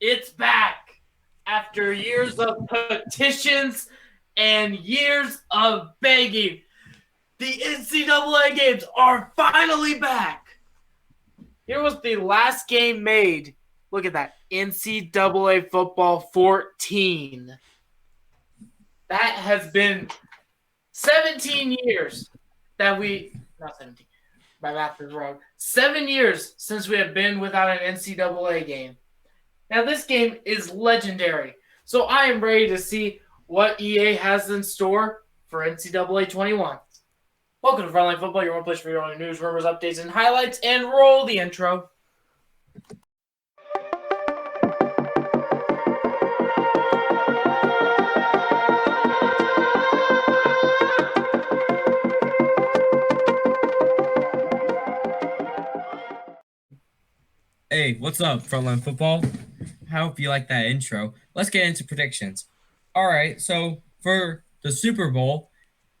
It's back after years of petitions and years of begging. The NCAA games are finally back. Here was the last game made. Look at that. NCAA football 14. That has been 17 years that not 17. My math is wrong. 7 years since we have been without an NCAA game. Now, this game is legendary, so I am ready to see what EA has in store for NCAA 21. Welcome to Frontline Football, your one place for your only news, rumors, updates, and highlights, and roll the intro. Hey, what's up, Frontline Football? I hope you like that intro. Let's get into predictions. All right, so for the Super Bowl,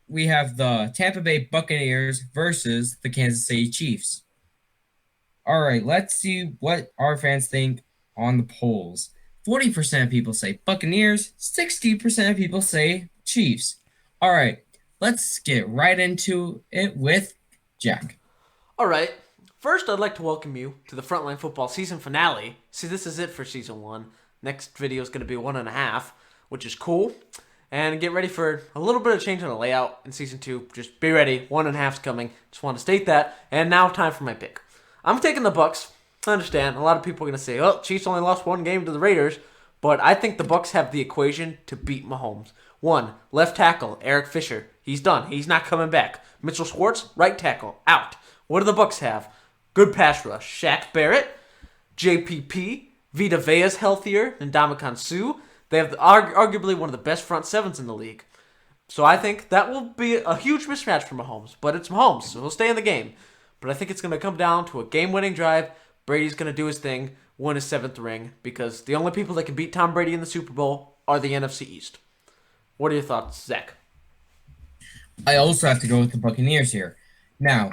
we have the Tampa Bay Buccaneers versus the Kansas City Chiefs. All right, let's see what our fans think on the polls. 40% of people say Buccaneers, 60% of people say Chiefs. All right, let's get right into it with Jack. All right. First, I'd like to welcome you to the Frontline Football season finale. See, this is it for season 1. Next video is going to be 1.5, which is cool. And get ready for a little bit of change on the layout in season 2. Just be ready. 1.5's coming. Just want to state that. And now time for my pick. I'm taking the Bucs. I understand. A lot of people are going to say, oh, Chiefs only lost one game to the Raiders. But I think the Bucs have the equation to beat Mahomes. 1, left tackle, Eric Fisher. He's done. He's not coming back. Mitchell Schwartz, right tackle, out. What do the Bucs have? Good pass rush. Shaq Barrett, JPP, Vita Vea's healthier than Ndamukong Suh. They have arguably one of the best front sevens in the league. So I think that will be a huge mismatch for Mahomes. But it's Mahomes, so he'll stay in the game. But I think it's going to come down to a game-winning drive. Brady's going to do his thing, win his 7th ring, because the only people that can beat Tom Brady in the Super Bowl are the NFC East. What are your thoughts, Zach? I also have to go with the Buccaneers here. Now,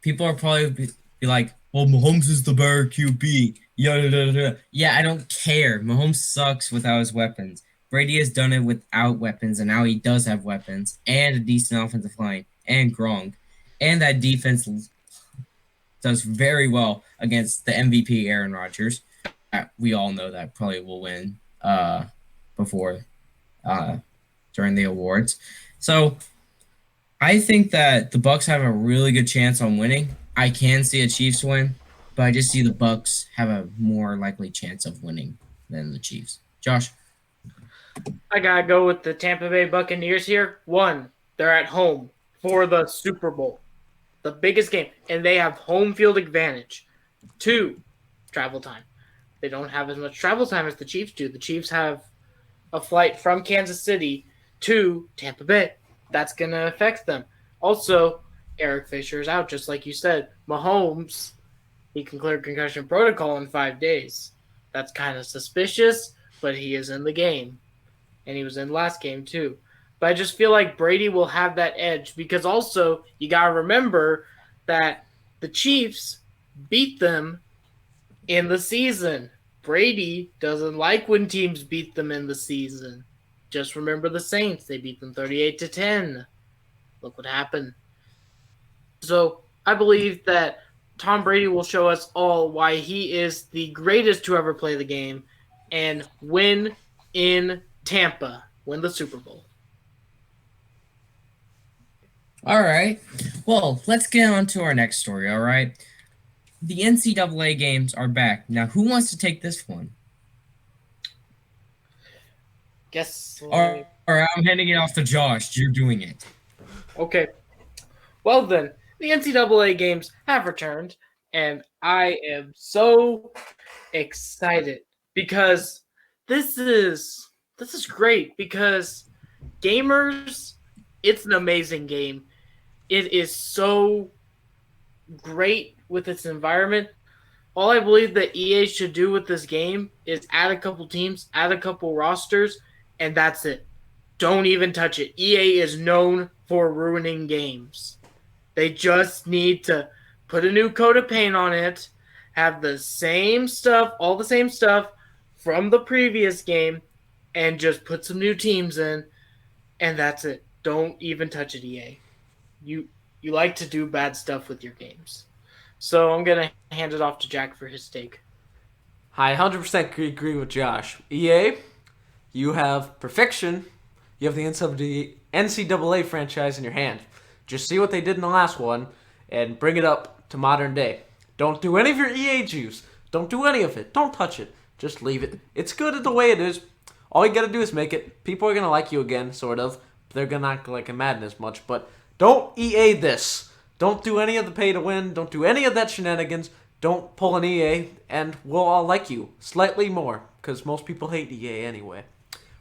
people are probably be like, well, Mahomes is the better QB. Yeah, I don't care. Mahomes sucks without his weapons. Brady has done it without weapons, and now he does have weapons and a decent offensive line and Gronk. And that defense does very well against the MVP Aaron Rodgers. We all know that probably will win during the awards. So I think that the Bucs have a really good chance on winning. I can see a Chiefs win, but I just see the Bucs have a more likely chance of winning than the Chiefs. Josh? I got to go with the Tampa Bay Buccaneers here. 1, they're at home for the Super Bowl, the biggest game, and they have home field advantage. 2, travel time. They don't have as much travel time as the Chiefs do. The Chiefs have a flight from Kansas City to Tampa Bay. That's going to affect them. Also, Eric Fisher is out, just like you said. Mahomes, he can clear concussion protocol in 5 days. That's kind of suspicious, but he is in the game. And he was in last game, too. But I just feel like Brady will have that edge because also you got to remember that the Chiefs beat them in the season. Brady doesn't like when teams beat them in the season. Just remember the Saints. They beat them 38-10. Look what happened. So I believe that Tom Brady will show us all why he is the greatest to ever play the game and win in Tampa, win the Super Bowl. All right. Well, let's get on to our next story, all right? The NCAA games are back. Now, who wants to take this one? Guess. All right, I'm handing it off to Josh. You're doing it. Okay. Well, then, the NCAA games have returned, and I am so excited because this is great because gamers, it's an amazing game. It is so great with its environment. All I believe that EA should do with this game is add a couple teams, add a couple rosters, and that's it. Don't even touch it. EA is known for ruining games. They just need to put a new coat of paint on it, have the same stuff, all the same stuff from the previous game, and just put some new teams in, and that's it. Don't even touch it, EA. You like to do bad stuff with your games. So I'm going to hand it off to Jack for his take. I 100% agree with Josh. EA, you have perfection. You have the NCAA franchise in your hand. Just see what they did in the last one and bring it up to modern day. Don't do any of your EA juice. Don't do any of it. Don't touch it. Just leave it. It's good the way it is. All you gotta do is make it. People are gonna like you again, sort of. They're gonna not like Madden as much, but don't EA this. Don't do any of the pay to win. Don't do any of that shenanigans. Don't pull an EA, and we'll all like you slightly more, because most people hate EA anyway.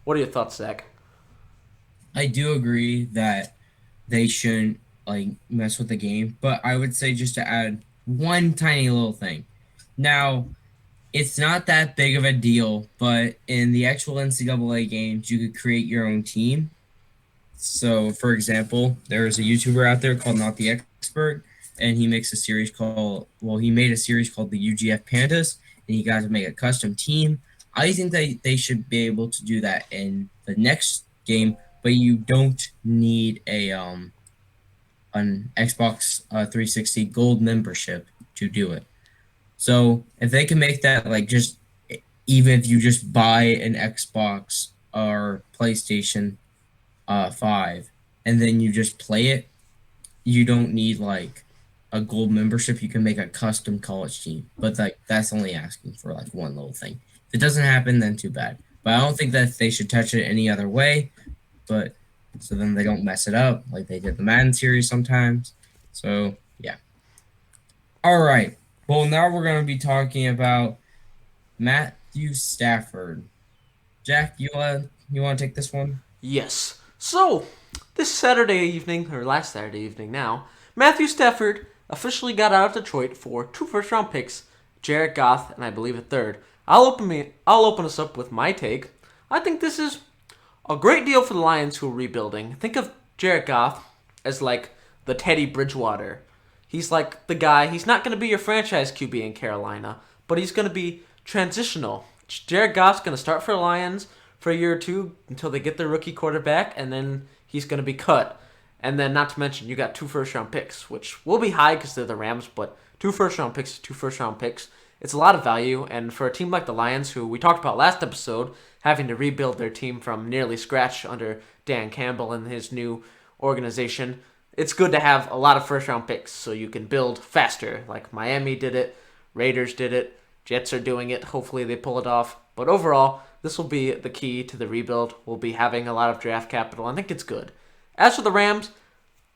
What are your thoughts, Zach? I do agree that they shouldn't mess with the game, but I would say just to add one tiny little thing. Now, it's not that big of a deal, but in the actual NCAA games, you could create your own team. So, for example, there's a YouTuber out there called Not the Expert, and he makes a series he made a series called the UGF Pandas, and he got to make a custom team. I think they should be able to do that in the next game, but you don't need an Xbox 360 Gold membership to do it. So if they can make that even if you just buy an Xbox or PlayStation 5 and then you just play it, you don't need a gold membership. You can make a custom college team, but that's only asking for one little thing. If it doesn't happen, then too bad. But I don't think that they should touch it any other way. But so then they don't mess it up like they did the Madden series sometimes. So yeah. All right. Well, now we're going to be talking about Matthew Stafford. Jack, you want to take this one? Yes. So, this Saturday evening, or last Saturday evening now, Matthew Stafford officially got out of Detroit for 2 first-round picks, Jared Goff, and I believe a third. I'll open us up with my take. I think this is a great deal for the Lions who are rebuilding. Think of Jared Goff as the Teddy Bridgewater. He's the guy. He's not going to be your franchise QB in Carolina, but he's going to be transitional. Jared Goff's going to start for the Lions for a year or two until they get their rookie quarterback, and then he's going to be cut. And then, not to mention, you got 2 first-round picks, which will be high because they're the Rams, but 2 first-round picks. It's a lot of value, and for a team like the Lions, who we talked about last episode, having to rebuild their team from nearly scratch under Dan Campbell and his new organization, it's good to have a lot of first-round picks so you can build faster. Like Miami did it, Raiders did it, Jets are doing it. Hopefully they pull it off. But overall, this will be the key to the rebuild. We'll be having a lot of draft capital. I think it's good. As for the Rams,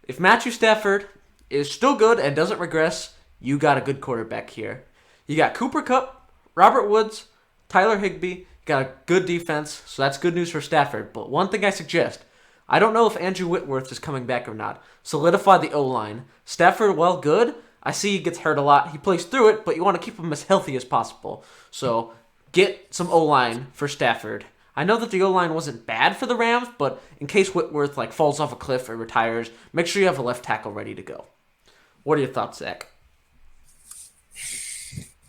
if Matthew Stafford is still good and doesn't regress, you got a good quarterback here. You got Cooper Kupp, Robert Woods, Tyler Higbee. Got a good defense, so that's good news for Stafford. But one thing I suggest, I don't know if Andrew Whitworth is coming back or not. Solidify the O-line. Stafford, well, good. I see he gets hurt a lot. He plays through it, but you want to keep him as healthy as possible. So get some O-line for Stafford. I know that the O-line wasn't bad for the Rams, but in case Whitworth falls off a cliff or retires, make sure you have a left tackle ready to go. What are your thoughts, Zach?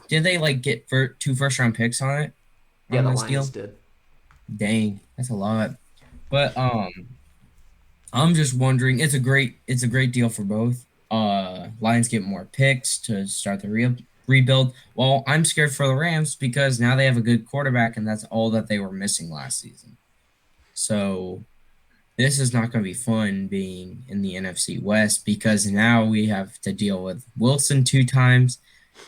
Did they get 2 first-round picks on it? Yeah, the Lions did. Dang, that's a lot. But I'm just wondering. It's a great deal for both. Lions get more picks to start the rebuild. Well, I'm scared for the Rams because now they have a good quarterback, and that's all that they were missing last season. So this is not going to be fun being in the NFC West because now we have to deal with Wilson 2 times.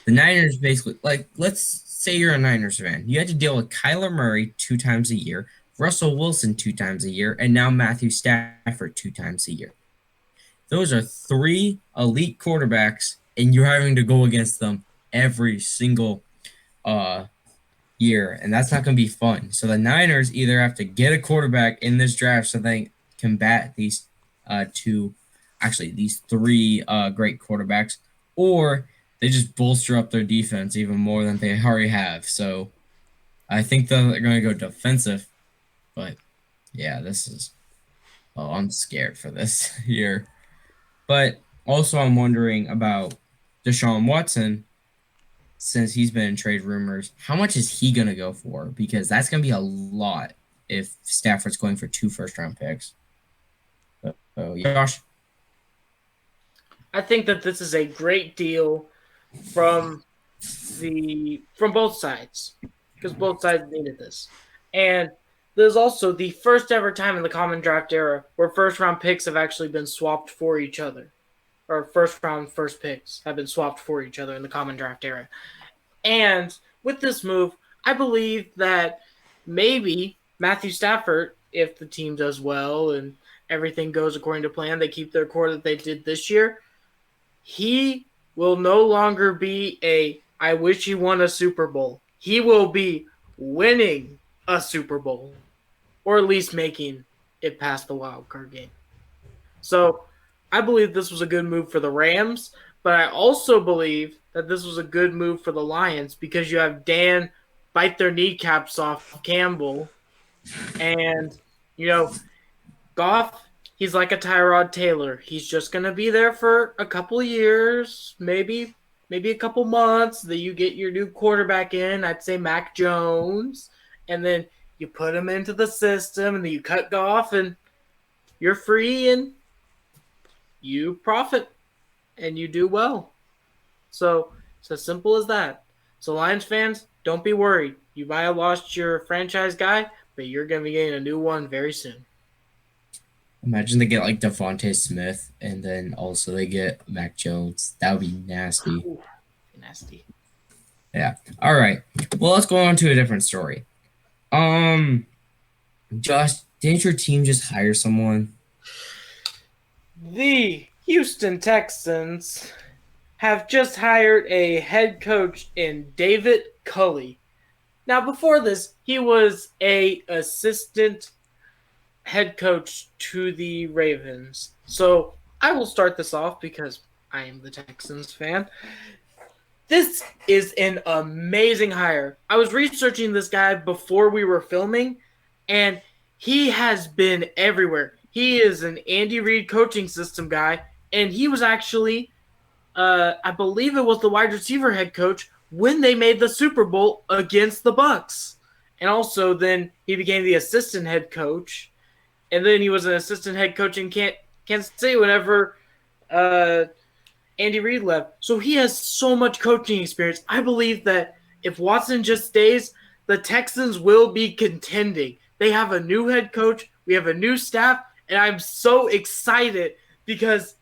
The Niners basically, let's say you're a Niners fan. You had to deal with Kyler Murray 2 times a year, Russell Wilson 2 times a year, and now Matthew Stafford 2 times a year. Those are 3 elite quarterbacks, and you're having to go against them every single year, and that's not going to be fun. So the Niners either have to get a quarterback in this draft so they combat these 3 great quarterbacks, or they just bolster up their defense even more than they already have. So I think they're going to go defensive. But, yeah, I'm scared for this year. But also I'm wondering about Deshaun Watson. since he's been in trade rumors, how much is he going to go for? Because that's going to be a lot if Stafford's going for 2 first-round picks. So, Josh? I think that this is a great deal from both sides, because both sides needed this. And there's also the first ever time in the common draft era where first round picks have actually been swapped for each other, or first picks have been swapped for each other in the common draft era. And with this move, I believe that maybe Matthew Stafford, if the team does well and everything goes according to plan, they keep their core that they did this year, he will no longer be I wish he won a Super Bowl. He will be winning a Super Bowl, or at least making it past the wild card game. So I believe this was a good move for the Rams, but I also believe that this was a good move for the Lions because you have Dan bite their kneecaps off Campbell, and Goff, he's like a Tyrod Taylor. He's just going to be there for a couple of years, maybe a couple months. That you get your new quarterback in, I'd say Mac Jones, and then you put him into the system, and then you cut Goff, and you're free, and you profit, and you do well. So it's as simple as that. So Lions fans, don't be worried. You might have lost your franchise guy, but you're going to be getting a new one very soon. Imagine they get like Devontae Smith, and then also they get Mac Jones. That would be nasty. Ooh, nasty. Yeah. All right. Well, let's go on to a different story. Josh, didn't your team just hire someone? The Houston Texans have just hired a head coach in David Culley. Now, before this, he was a assistant head coach to the Ravens. So I will start this off because I am the Texans fan. This is an amazing hire. I was researching this guy before we were filming, and he has been everywhere. He is an Andy Reid coaching system guy, and he was actually, I believe it was the wide receiver head coach when they made the Super Bowl against the Bucs. And also then he became the assistant head coach. And then he was an assistant head coach in Kansas City whenever Andy Reid left. So he has so much coaching experience. I believe that if Watson just stays, the Texans will be contending. They have a new head coach. We have a new staff. And I'm so excited because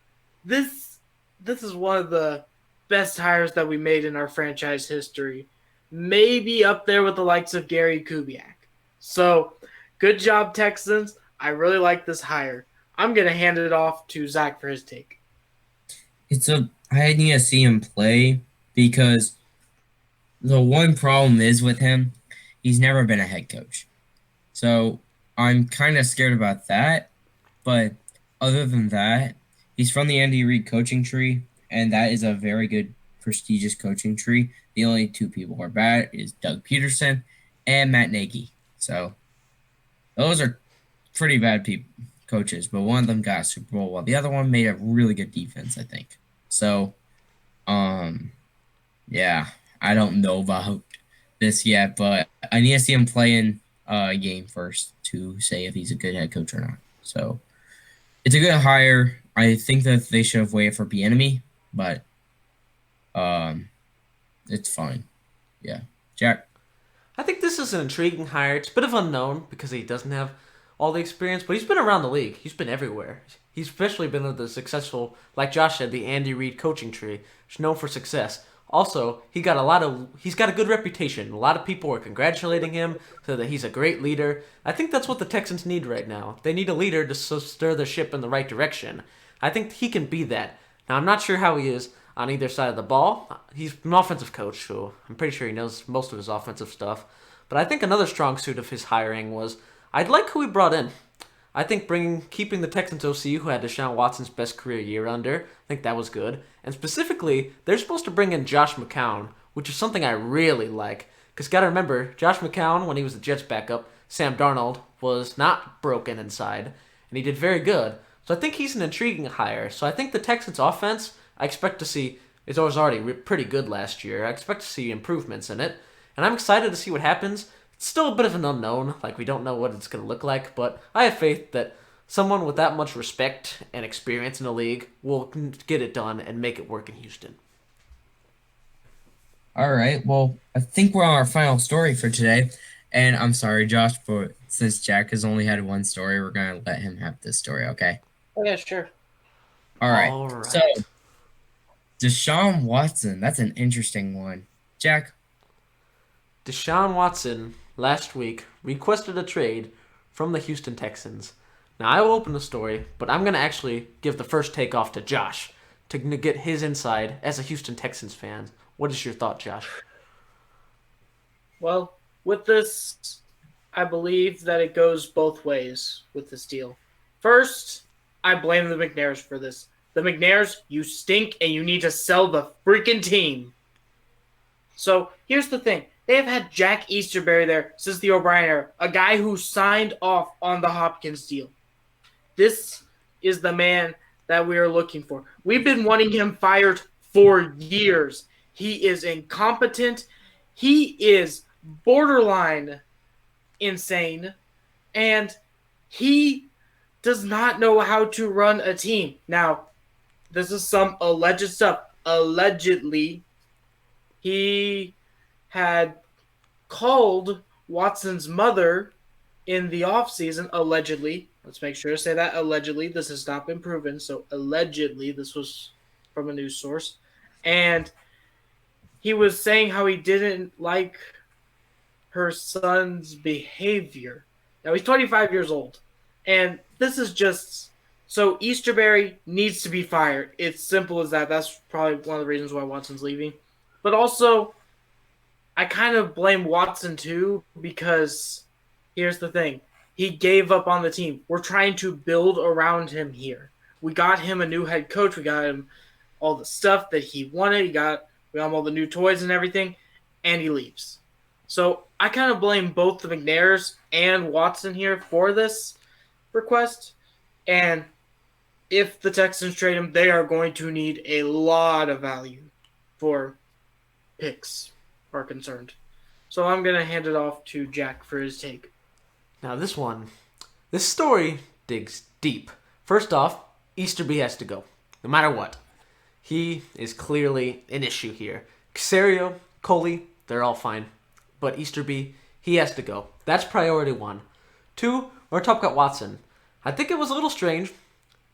this is one of the best hires that we made in our franchise history. Maybe up there with the likes of Gary Kubiak. So good job, Texans. I really like this hire. I'm going to hand it off to Zach for his take. I need to see him play because the one problem is with him, he's never been a head coach. So I'm kind of scared about that. But other than that, he's from the Andy Reid coaching tree, and that is a very good, prestigious coaching tree. The only 2 people who are bad is Doug Peterson and Matt Nagy. So those are pretty bad coaches, but one of them got a Super Bowl while the other one made a really good defense, I think. So, yeah, I don't know about this yet, but I need to see him play in a game first to say if he's a good head coach or not. So it's a good hire. I think that they should have waited for Bieniemy, but it's fine. Yeah. Jack? I think this is an intriguing hire. It's a bit of unknown because he doesn't have all the experience, but he's been around the league. He's been everywhere. He's especially been with the successful, like Josh said, the Andy Reid coaching tree. He's known for success. Also, he's got a good reputation. A lot of people are congratulating him, so that he's a great leader. I think that's what the Texans need right now. They need a leader to stir the ship in the right direction. I think he can be that. Now, I'm not sure how he is on either side of the ball. He's an offensive coach, so I'm pretty sure he knows most of his offensive stuff. But I think another strong suit of his hiring was, I'd like who he brought in. I think keeping the Texans OC, who had Deshaun Watson's best career year under, I think that was good. And specifically, they're supposed to bring in Josh McCown, which is something I really like. Because got to remember, Josh McCown, when he was the Jets backup, Sam Darnold was not broken inside, and he did very good. So I think he's an intriguing hire. So I think the Texans offense, I expect to see It was already pretty good last year. I expect to see improvements in it, and I'm excited to see what happens. It's still a bit of an unknown, like we don't know what it's going to look like, but I have faith that someone with that much respect and experience in the league will get it done and make it work in Houston. All right. Well, I think we're on our final story for today. And I'm sorry, Josh, but since Jack has only had one story, we're going to let him have this story, okay? Oh, yeah, sure. All right. All right. So, Deshaun Watson, that's an interesting one. Jack? Deshaun Watson last week requested a trade from the Houston Texans. Now, I will open the story, but I'm going to actually give the first take off to Josh to get his inside as a Houston Texans fan. What is your thought, Josh? Well, with this, I believe that it goes both ways with this deal. First, I blame the McNairs for this. The McNairs, you stink and you need to sell the freaking team. So here's the thing. They have had Jack Easterberry there since the O'Brien era, a guy who signed off on the Hopkins deal. This is the man that we are looking for. We've been wanting him fired for years. He is incompetent. He is borderline insane. And he does not know how to run a team. Now, this is some alleged stuff. Allegedly, he had called Watson's mother in the offseason, allegedly. Let's make sure to say that allegedly. This has not been proven. So allegedly, this was from a news source. And he was saying how he didn't like her son's behavior. Now, he's 25 years old. And this is just... So Easterberry needs to be fired. It's simple as that. That's probably one of the reasons why Watson's leaving. But also, I kind of blame Watson too, because here's the thing. He gave up on the team. We're trying to build around him here. We got him a new head coach. We got him all the stuff that he wanted. We got him all the new toys and everything, and he leaves. So I kind of blame both the McNairs and Watson here for this request. And if the Texans trade him, they are going to need a lot of value for picks are concerned. So I'm going to hand it off to Jack for his take. Now this story digs deep. First off, Easterby has to go, no matter what. He is clearly an issue here. Caserio, Coley, they're all fine. But Easterby, he has to go. That's priority one. Two, we're talking about Watson. I think it was a little strange.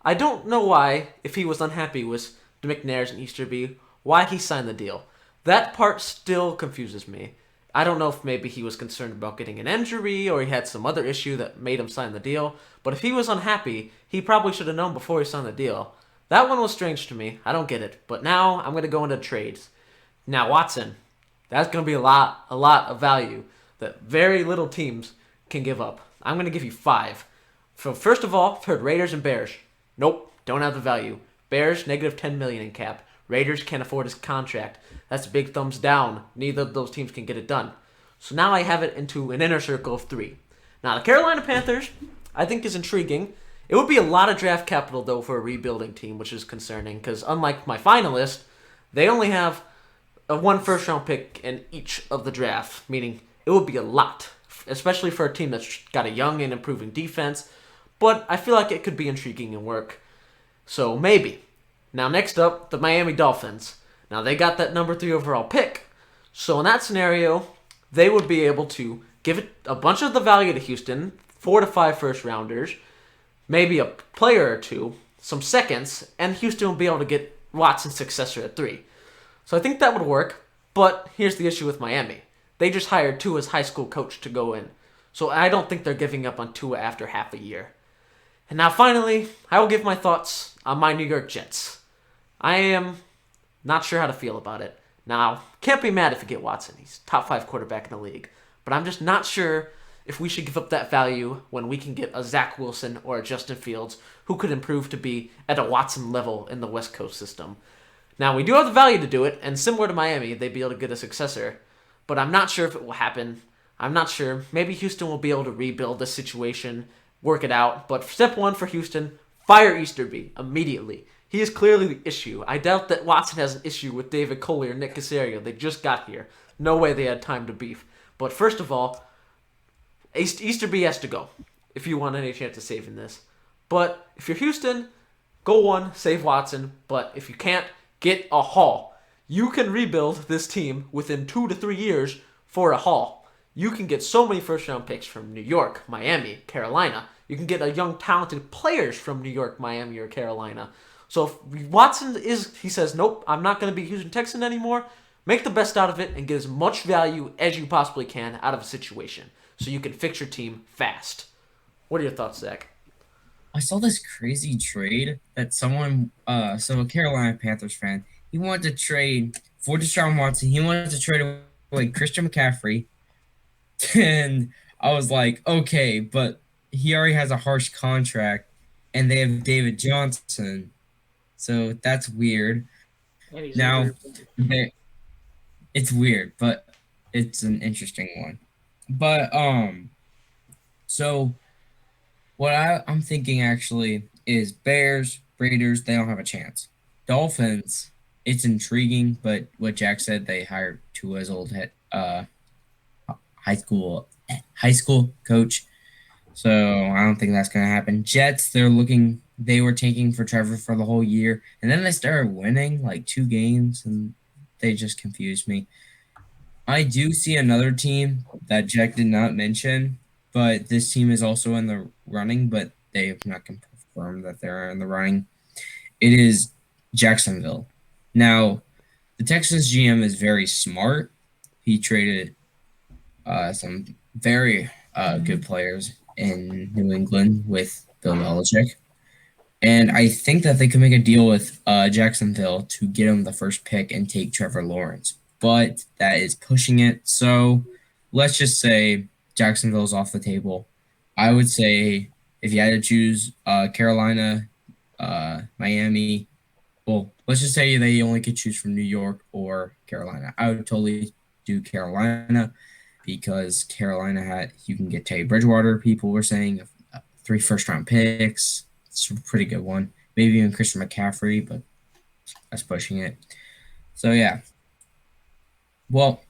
I don't know why, if he was unhappy with the McNairs and Easterby, why he signed the deal. That part still confuses me. I don't know if maybe he was concerned about getting an injury or he had some other issue that made him sign the deal. But if he was unhappy, he probably should have known before he signed the deal. That one was strange to me. I don't get it. But now I'm going to go into trades. Now Watson, that's going to be a lot of value that very little teams can give up. I'm going to give you 5. So first of all, for Raiders and Bears. Nope, don't have the value. Bears, negative $10 million in cap. Raiders can't afford his contract. That's a big thumbs down. Neither of those teams can get it done. So now I have it into an inner circle of 3. Now, the Carolina Panthers, I think, is intriguing. It would be a lot of draft capital, though, for a rebuilding team, which is concerning, because unlike my finalist, they only have one first-round pick in each of the draft, meaning it would be a lot, especially for a team that's got a young and improving defense. But I feel like it could be intriguing and work. So, maybe. Now, next up, the Miami Dolphins. Now, they got that number 3 overall pick. So, in that scenario, they would be able to give it a bunch of the value to Houston, 4 to 5 first-rounders, maybe a player or 2, some seconds, and Houston will be able to get Watson's successor at 3. So, I think that would work. But here's the issue with Miami. They just hired Tua's high school coach to go in. So, I don't think they're giving up on Tua after half a year. And now, finally, I will give my thoughts on my New York Jets. I am not sure how to feel about it. Now, can't be mad if you get Watson. He's top 5 quarterback in the league. But I'm just not sure if we should give up that value when we can get a Zach Wilson or a Justin Fields who could improve to be at a Watson level in the West Coast system. Now, we do have the value to do it, and similar to Miami, they'd be able to get a successor. But I'm not sure if it will happen. I'm not sure. Maybe Houston will be able to rebuild this situation, work it out. But step 1 for Houston, fire Easterby immediately. He is clearly the issue. I doubt that Watson has an issue with David Coley or Nick Caserio. They just got here. No way they had time to beef. But first of all, Easterby has to go if you want any chance of saving this. But if you're Houston, go one, save Watson. But if you can't, get a haul. You can rebuild this team within 2 to 3 years for a haul. You can get so many first-round picks from New York, Miami, Carolina. You can get young, talented players from New York, Miami, or Carolina. So if Watson he says, nope, I'm not going to be Houston Texan anymore, make the best out of it and get as much value as you possibly can out of a situation so you can fix your team fast. What are your thoughts, Zach? I saw this crazy trade that someone, so a Carolina Panthers fan, he wanted to trade for Deshaun Watson. He wanted to trade away Christian McCaffrey. And I was like, okay, but he already has a harsh contract, and they have David Johnson. So that's weird. Now, it's weird, but it's an interesting one. But, so what I'm thinking actually is Bears, Raiders, they don't have a chance. Dolphins, it's intriguing, but what Jack said, they hired Tua's old high school coach. So I don't think that's going to happen. Jets, they were tanking for Trevor for the whole year. And then they started winning like 2 games, and they just confused me. I do see another team that Jack did not mention, but this team is also in the running, but they have not confirmed that they're in the running. It is Jacksonville. Now, the Texans GM is very smart. He traded some very good players in New England with Bill Belichick. And I think that they could make a deal with Jacksonville to get him the first pick and take Trevor Lawrence. But that is pushing it. So let's just say Jacksonville's off the table. I would say if you had to choose Carolina, Miami, well, let's just say they only could choose from New York or Carolina. I would totally do Carolina because Carolina you can get Teddy Bridgewater. People were saying 3 first-round picks. It's a pretty good one. Maybe even Christian McCaffrey, but that's pushing it. So, yeah. Well,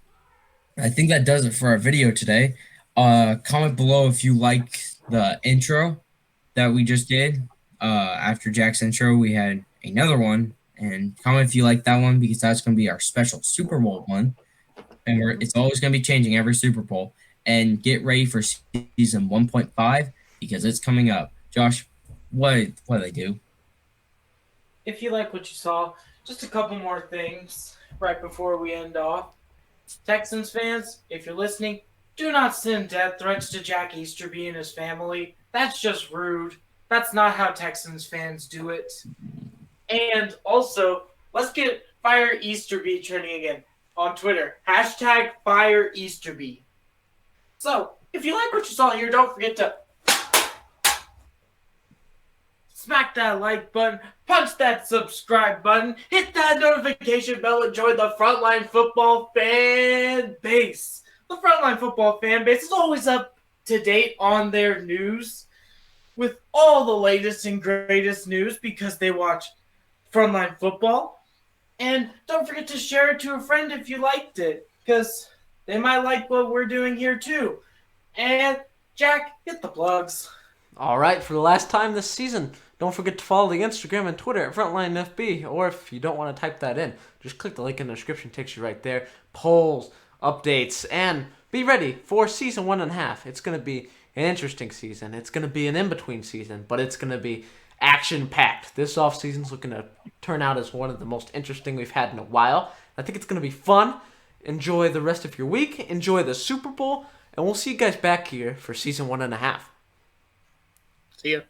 I think that does it for our video today. Comment below if you like the intro that we just did. After Jack's intro, we had another one. And comment if you like that one because that's going to be our special Super Bowl one. And it's always going to be changing every Super Bowl. And get ready for season 1.5 because it's coming up. Josh, what do they do? If you like what you saw, just a couple more things right before we end off. Texans fans, if you're listening, do not send death threats to Jack Easterby and his family. That's just rude. That's not how Texans fans do it. And also, let's get Fire Easterby trending again on Twitter. Hashtag Fire Easterby. So, if you like what you saw here, don't forget to smack that like button, punch that subscribe button, hit that notification bell, and join the Frontline Football fan base. The Frontline Football fan base is always up to date on their news with all the latest and greatest news because they watch Frontline Football. And don't forget to share it to a friend if you liked it because they might like what we're doing here too. And Jack, hit the plugs. All right, for the last time this season, don't forget to follow the Instagram and Twitter at FrontlineFB, or if you don't want to type that in, just click the link in the description, takes you right there. Polls, updates, and be ready for season 1.5. It's going to be an interesting season. It's going to be an in-between season, but it's going to be action-packed. This offseason's looking to turn out as one of the most interesting we've had in a while. I think it's going to be fun. Enjoy the rest of your week. Enjoy the Super Bowl, and we'll see you guys back here for season 1.5. See ya.